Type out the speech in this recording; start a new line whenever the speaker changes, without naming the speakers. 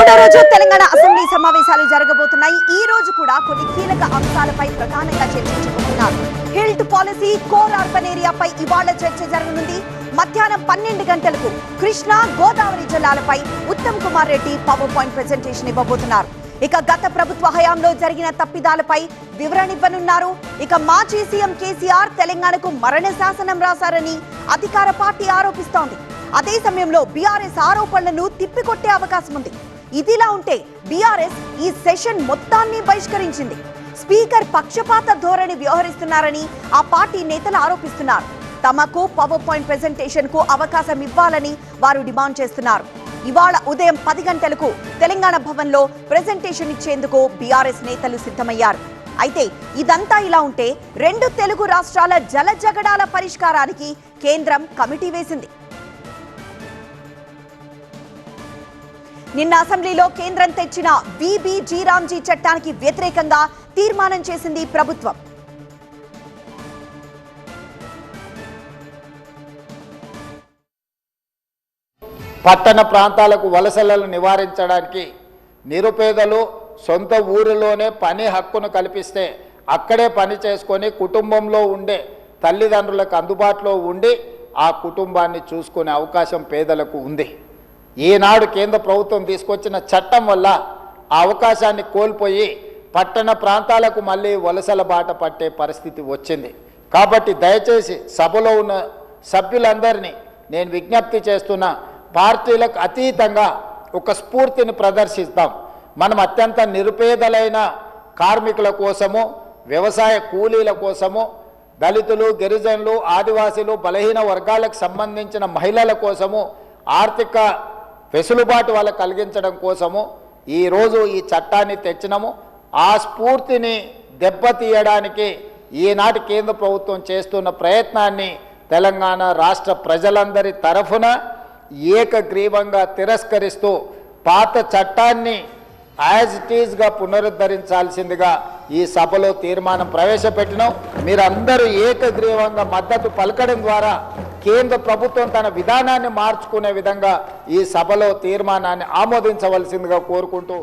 మూడో రోజు తెలంగాణ అసెంబ్లీ సమావేశాలు జరగబోతున్నాయి. ఈ రోజు కూడా కొన్ని కీలక అంశాలపై ప్రధానంగా చర్చించబోతున్నారు. హిల్ట్ పాలసీ, కోర్ అర్బన్ ఏరియాపై ఇవాళ చర్చ జరగనుంది. మధ్యాహ్నం 12 గంటలకు కృష్ణా, గోదావరి జిల్లాలపై Uttam Kumar Reddy power point presentation ఇవ్వబోతున్నారు. ఇక గత ప్రభుత్వ హయాంలో జరిగిన తప్పిదాలపై వివరణ ఇవ్వనున్నారు. ఇక మాజీ సీఎం కేసీఆర్ తెలంగాణకు మరణ శాసనం రాశారని అధికార పార్టీ ఆరోపిస్తోంది. అదే సమయంలో బీఆర్ఎస్ ఆరోపణలను తిప్పికొట్టే అవకాశం ఉంది. ఇదిలా ఉంటే బీఆర్ఎస్ ఈ సెషన్ మొత్తాన్ని బహిష్కరించింది. స్పీకర్ పక్షపాత ధోరణి వ్యవహరిస్తున్నారని ఆ పార్టీ నేతలు ఆరోపిస్తున్నారు. తమకు పవర్ పాయింట్ ప్రెజెంటేషన్ కు అవకాశం ఇవ్వాలని వారు డిమాండ్ చేస్తున్నారు. ఇవాళ ఉదయం 10 గంటలకు తెలంగాణ భవన్ లో ప్రెజెంటేషన్ ఇచ్చేందుకు బీఆర్ఎస్ నేతలు సిద్ధమయ్యారు. అయితే ఇదంతా ఇలా ఉంటే 2 తెలుగు రాష్ట్రాల జల జగడాల పరిష్కారానికి కేంద్రం కమిటీ వేసింది. నిన్న అసెంబ్లీలో కేంద్రం తెచ్చిన వీబీజీ చట్టానికి వ్యతిరేకంగా తీర్మానం చేసింది ప్రభుత్వం.
పట్టణ ప్రాంతాలకు వలసలను నివారించడానికి నిరుపేదలు సొంత ఊరిలోనే పని హక్కును కల్పిస్తే అక్కడే పని చేసుకొని కుటుంబంలో ఉండే తల్లిదండ్రులకు అందుబాటులో ఉండి ఆ కుటుంబాన్ని చూసుకునే అవకాశం పేదలకు ఉంది. ఈనాడు కేంద్ర ప్రభుత్వం తీసుకొచ్చిన చట్టం వల్ల ఆ అవకాశాన్ని కోల్పోయి పట్టణ ప్రాంతాలకు మళ్ళీ వలసల బాట పట్టే పరిస్థితి వచ్చింది. కాబట్టి దయచేసి సభలో ఉన్న సభ్యులందరినీ నేను విజ్ఞప్తి చేస్తున్నా, పార్టీలకు అతీతంగా ఒక స్ఫూర్తిని ప్రదర్శిస్తాం. మనం అత్యంత నిరుపేదలైన కార్మికుల కోసము, వ్యవసాయ కూలీల కోసము, దళితులు, గిరిజనులు, ఆదివాసీలు, బలహీన వర్గాలకు సంబంధించిన మహిళల కోసము ఆర్థిక వెసులుబాటు వాళ్ళకు కలిగించడం కోసము ఈరోజు ఈ చట్టాన్ని తెచ్చినాము. ఆ స్ఫూర్తిని దెబ్బతీయడానికి ఈనాటి కేంద్ర ప్రభుత్వం చేస్తున్న ప్రయత్నాన్ని తెలంగాణ రాష్ట్ర ప్రజలందరి తరఫున ఏకగ్రీవంగా తిరస్కరిస్తూ పాత చట్టాన్ని యాజ్ ఇట్ ఈజ్గా పునరుద్ధరించాల్సిందిగా ఈ సభలో తీర్మానం ప్రవేశపెట్టినాం. మీరందరూ ఏకగ్రీవంగా మద్దతు పలకడం ద్వారా కేంద్ర ప్రభుత్వం తన విధానాన్ని మార్చుకునే విధంగా ఈ సభలో తీర్మానాన్ని ఆమోదించవలసిందిగా కోరుకుంటూ